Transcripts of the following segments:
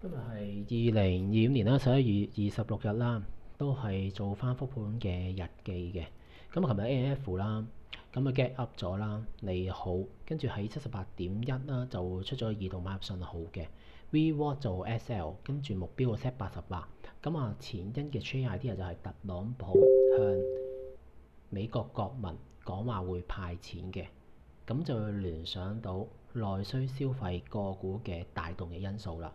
今日係2025年啦11月26日啦，都係做翻復盤嘅日記嘅。咁啊，琴日 ANF 啦，咁啊 get up 咗啦，利好，跟住喺78.1啦就出咗移動買入信號嘅。VWAT 做 SL，跟住目標 set 88。咁啊，前因嘅 trade idea 就係特朗普向美國國民講話會派錢嘅，咁就會聯想到內需消費個股嘅帶動嘅因素啦。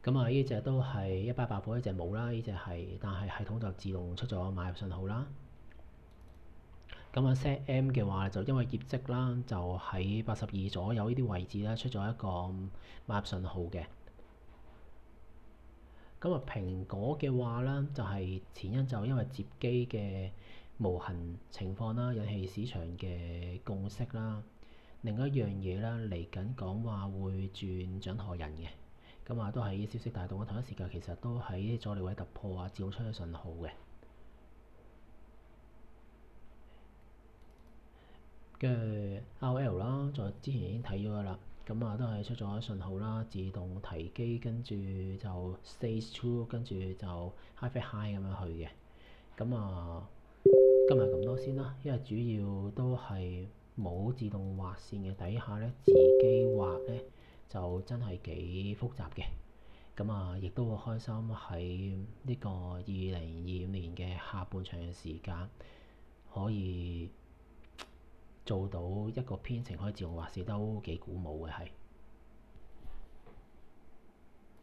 咁啊，呢隻都係100爆火，呢隻冇啦，呢隻係，但係系統就自動出咗買入信號啦。咁啊，set M 嘅話就因為業績啦，就喺82左右呢啲位置咧出咗一個買入信號嘅。咁啊，蘋果嘅話啦，就係前因就因為接機嘅無痕情況啦，引起市場嘅共識啦。另一樣嘢啦，嚟緊講話會轉掌舵人嘅。咁啊，都係消息帶動，同一時間其實都喺阻力位突破啊，照出咗信號嘅。跟住 RL 啦，在之前已經睇咗噶啦，咁啊都係出咗信號啦，自動提機，跟住就 stage two，跟住就 high fat high 咁樣去嘅。咁啊，今日咁多先啦，因為主要都係冇自動畫線嘅底下咧，自己畫咧就真係幾複雜嘅。咁啊，亦都好開心喺呢個2025年嘅下半場嘅時間，可以做到一個編程可以自動畫線，都幾鼓舞嘅係。